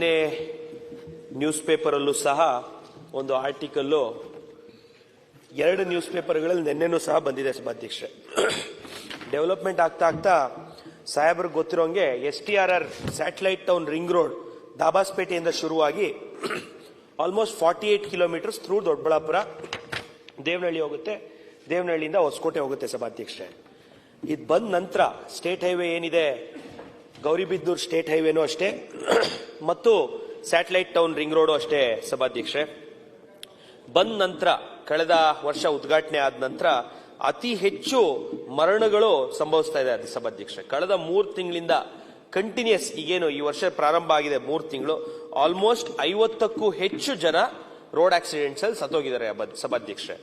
ನಿನ್ನೆ ನ್ಯೂಸ್ ಪೇಪರಲ್ಲೂ ಸಹ ಒಂದು ಆರ್ಟಿಕಲ್ಲು, 2 ನ್ಯೂಸ್ ಪೇಪರ್ಗಳಲ್ಲಿ ನಿನ್ನೆನೂ ಸಹ ಬಂದಿದೆ ಸಭಾಧ್ಯಕ್ಷೆ. ಡೆವಲಪ್ಮೆಂಟ್ ಆಗ್ತಾ ಆಗ್ತಾ ಸಾಹೇಬ್ರಿಗೆ ಗೊತ್ತಿರೋಂಗೆ STRR satellite town ring road ದಾಬಾಸ್ಪೇಟೆಯಿಂದ ಶುರುವಾಗಿ almost 48 kilometres through Doddaballapura Devanahalli ಹೋಗುತ್ತೆ, ದೇವನಹಳ್ಳಿಯಿಂದ ಹೊಸಕೋಟೆ ಹೋಗುತ್ತೆ ಸಭಾಧ್ಯಕ್ಷೆ. ಇದು ಬಂದ ನಂತರ ಸ್ಟೇಟ್ ಹೈವೇ ಏನಿದೆ, ಗೌರಿಬಿದ್ದೂರು ಸ್ಟೇಟ್ ಹೈವೇನೂ ಅಷ್ಟೇ ಮತ್ತು ಸ್ಯಾಟಲೈಟ್ ಟೌನ್ ರಿಂಗ್ ರೋಡು ಅಷ್ಟೇ ಸಭಾಧ್ಯಕ್ಷೆ. ಬಂದ ನಂತರ ಕಳೆದ ವರ್ಷ ಉದ್ಘಾಟನೆ ಆದ ನಂತರ ಅತಿ ಹೆಚ್ಚು ಮರಣಗಳು ಸಂಭವಿಸ್ತಾ ಇದೆ ಅದು ಸಭಾಧ್ಯಕ್ಷೆ. ಕಳೆದ 3 ತಿಂಗಳಿಂದ ಕಂಟಿನ್ಯೂಸ್, ಈಗೇನು ಈ ವರ್ಷ ಪ್ರಾರಂಭ ಆಗಿದೆ 3 ತಿಂಗಳು, ಆಲ್ಮೋಸ್ಟ್ 50ಕ್ಕೂ ಹೆಚ್ಚು ಜನ ರೋಡ್ ಆಕ್ಸಿಡೆಂಟ್ಸ್ ಅಲ್ಲಿ ಸತ್ತೋಗಿದ್ದಾರೆ ಸಭಾಧ್ಯಕ್ಷೆ.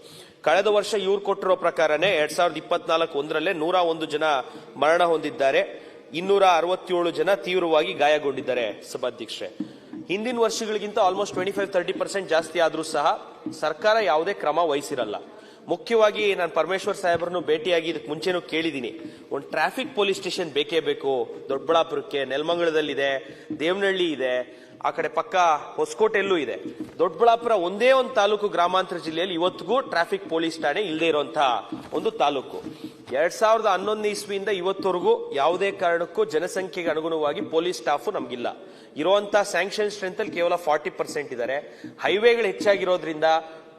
ಕಳೆದ ವರ್ಷ ಇವ್ರು ಕೊಟ್ಟಿರೋ ಪ್ರಕಾರನೇ 2024 101 ಜನ ಮರಣ ಹೊಂದಿದ್ದಾರೆ, 267 ಜನ ತೀವ್ರವಾಗಿ ಗಾಯಗೊಂಡಿದ್ದಾರೆ ಸಭಾಧ್ಯಕ್ಷೆ. ಹಿಂದಿನ ವರ್ಷಗಳಿಗಿಂತ ಆಲ್ಮೋಸ್ಟ್ 25-30% ಜಾಸ್ತಿ ಆದ್ರೂ ಸಹ ಸರ್ಕಾರ ಯಾವುದೇ ಕ್ರಮ ವಹಿಸಿರಲ್ಲ. ಮುಖ್ಯವಾಗಿ ನಾನು ಪರಮೇಶ್ವರ್ ಸಾಹೇಬ್ರನ್ನು ಭೇಟಿಯಾಗಿ ಇದಕ್ಕೆ ಮುಂಚೆನೂ ಕೇಳಿದ್ದೀನಿ, ಒಂದು ಟ್ರಾಫಿಕ್ ಪೊಲೀಸ್ ಸ್ಟೇಷನ್ ಬೇಕೇ ಬೇಕು ದೊಡ್ಡಬಳ್ಳಾಪುರಕ್ಕೆ. ನೆಲಮಂಗಲದಲ್ಲಿದೆ, ದೇವನಹಳ್ಳಿ ಇದೆ, ಆ ಕಡೆ ಪಕ್ಕ ಹೊಸಕೋಟೆಯಲ್ಲೂ ಇದೆ. ದೊಡ್ಡಬಳ್ಳಾಪುರ ಒಂದೇ ಒಂದು ತಾಲೂಕು ಗ್ರಾಮಾಂತರ ಜಿಲ್ಲೆಯಲ್ಲಿ ಇವತ್ತಿಗೂ ಟ್ರಾಫಿಕ್ ಪೊಲೀಸ್ ಠಾಣೆ ಇಲ್ಲದೆ ಇರುವಂತಹ ಒಂದು ತಾಲೂಕು. 2011 ಇಸ್ವಿಯಿಂದ ಇವತ್ತವರೆಗೂ ಯಾವುದೇ ಕಾರಣಕ್ಕೂ ಜನಸಂಖ್ಯೆಗೆ ಅನುಗುಣವಾಗಿ ಪೊಲೀಸ್ ಸ್ಟಾಫ್ ನಮಗಿಲ್ಲ. ಇರುವಂತಹ ಸ್ಯಾಂಕ್ಷನ್ ಸ್ಟ್ರೆಂತ್ ಅಲ್ಲಿ ಕೇವಲ 40% ಇದ್ದಾರೆ. ಹೈವೇಗಳು ಹೆಚ್ಚಾಗಿರೋದ್ರಿಂದ,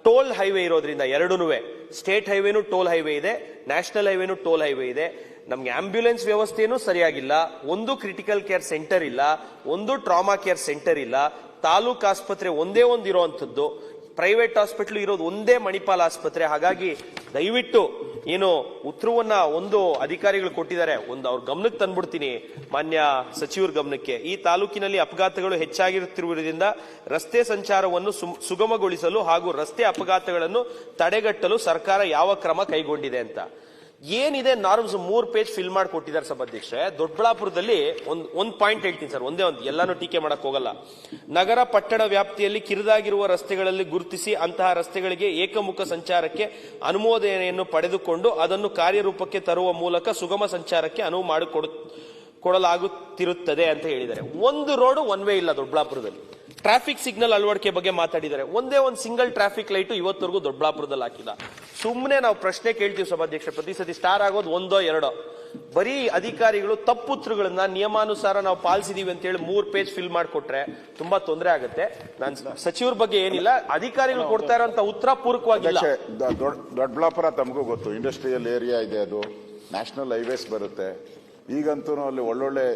ಟೋಲ್ ಹೈವೇ ಇರೋದ್ರಿಂದ, ಎರಡೂನುವೆ ಸ್ಟೇಟ್ ಹೈವೇನು ಟೋಲ್ ಹೈವೇ ಇದೆ, ನ್ಯಾಷನಲ್ ಹೈವೇನು ಟೋಲ್ ಹೈವೇ ಇದೆ. ನಮ್ಗೆ ಆಂಬ್ಯುಲೆನ್ಸ್ ವ್ಯವಸ್ಥೆನೂ ಸರಿಯಾಗಿಲ್ಲ, ಒಂದು ಕ್ರಿಟಿಕಲ್ ಕೇರ್ ಸೆಂಟರ್ ಇಲ್ಲ, ಒಂದು ಟ್ರಾಮಾ ಕೇರ್ ಸೆಂಟರ್ ಇಲ್ಲ, ತಾಲೂಕು ಆಸ್ಪತ್ರೆ ಒಂದೇ ಒಂದು ಇರುವಂತದ್ದು, ಪ್ರೈವೇಟ್ ಹಾಸ್ಪಿಟಲ್ ಇರೋದು ಒಂದೇ ಮಣಿಪಾಲ್ ಆಸ್ಪತ್ರೆ. ಹಾಗಾಗಿ ದಯವಿಟ್ಟು ಏನು ಉತ್ತರವನ್ನ ಒಂದು ಅಧಿಕಾರಿಗಳು ಕೊಟ್ಟಿದ್ದಾರೆ, ಒಂದು ಅವ್ರ ಗಮನಕ್ಕೆ ತಂದ್ಬಿಡ್ತೀನಿ, ಮಾನ್ಯ ಸಚಿವರ ಗಮನಕ್ಕೆ. ಈ ತಾಲೂಕಿನಲ್ಲಿ ಅಪಘಾತಗಳು ಹೆಚ್ಚಾಗಿರುತ್ತಿರುವುದರಿಂದ ರಸ್ತೆ ಸಂಚಾರವನ್ನು ಸುಗಮಗೊಳಿಸಲು ಹಾಗೂ ರಸ್ತೆ ಅಪಘಾತಗಳನ್ನು ತಡೆಗಟ್ಟಲು ಸರ್ಕಾರ ಯಾವ ಕ್ರಮ ಕೈಗೊಂಡಿದೆ ಅಂತ ಏನಿದೆ ನಾರ್ಮ್ಸ್ 3 ಪೇಜ್ ಫಿಲ್ ಮಾಡಿ ಕೊಟ್ಟಿದ್ದಾರೆ ಸಭಾಧ್ಯಕ್ಷೆ. ದೊಡ್ಡಬಳ್ಳಾಪುರದಲ್ಲಿ ಒಂದು ಪಾಯಿಂಟ್ ಹೇಳ್ತೀನಿ ಸರ್, ಒಂದೇ ಒಂದು, ಎಲ್ಲಾನು ಟೀಕೆ ಮಾಡಕ್ ಹೋಗಲ್ಲ. ನಗರ ಪಟ್ಟಣ ವ್ಯಾಪ್ತಿಯಲ್ಲಿ ಕಿರಿದಾಗಿರುವ ರಸ್ತೆಗಳಲ್ಲಿ ಗುರುತಿಸಿ ಅಂತಹ ರಸ್ತೆಗಳಿಗೆ ಏಕಮುಖ ಸಂಚಾರಕ್ಕೆ ಅನುಮೋದನೆಯನ್ನು ಪಡೆದುಕೊಂಡು ಅದನ್ನು ಕಾರ್ಯರೂಪಕ್ಕೆ ತರುವ ಮೂಲಕ ಸುಗಮ ಸಂಚಾರಕ್ಕೆ ಅನುವು ಮಾಡಿಕೊಡಲಾಗುತ್ತಿರುತ್ತದೆ ಅಂತ ಹೇಳಿದ್ದಾರೆ. ಒಂದು ರೋಡು ಒನ್ ವೇ ಇಲ್ಲ ದೊಡ್ಡಬಳ್ಳಾಪುರದಲ್ಲಿ. ಟ್ರಾಫಿಕ್ ಸಿಗ್ನಲ್ ಅಳವಡಿಕೆ ಬಗ್ಗೆ ಮಾತಾಡಿದ್ದಾರೆ. ಒಂದೇ ಒಂದು ಸಿಂಗಲ್ ಟ್ರಾಫಿಕ್ ಲೈಟು ಇವತ್ತವರೆಗೂ ದೊಡ್ಡಬಳ್ಳಾಪುರದಲ್ಲಿ ಹಾಕಿಲ್ಲ. ಸುಮ್ಮನೆ ನಾವು ಪ್ರಶ್ನೆ ಕೇಳ್ತೀವಿ ಸಭಾಧ್ಯಕ್ಷ, ಪ್ರತಿ ಸತಿ ಸ್ಟಾರ್ ಆಗೋದು 1-2. ಬರೀ ಅಧಿಕಾರಿಗಳು ತಪ್ಪುತ್ರಗಳನ್ನ ನಿಯಮಾನುಸಾರ ನಾವು ಪಾಲಿಸಿದೀವಿ ಅಂತ ಹೇಳಿ 3 ಪೇಜ್ ಫಿಲ್ ಮಾಡಿಕೊಟ್ರೆ ತುಂಬಾ ತೊಂದರೆ ಆಗುತ್ತೆ. ನಾನು ಸಚಿವರ ಬಗ್ಗೆ ಏನಿಲ್ಲ, ಅಧಿಕಾರಿಗಳು ಕೊಡ್ತಾ ಇರೋಂತ ಉತ್ತರ ಪೂರಕವಾಗಿಲ್ಲ. ದೊಡ್ಡಬಳ್ಳಾಪುರ ತಮಗೂ ಗೊತ್ತು, ಇಂಡಸ್ಟ್ರಿಯಲ್ ಏರಿಯಾ ಇದೆ, ಅದು ನ್ಯಾಷನಲ್ ಹೈವೇಸ್ ಬರುತ್ತೆ. ಈಗಂತೂ ಅಲ್ಲಿ ಒಳ್ಳೊಳ್ಳೆ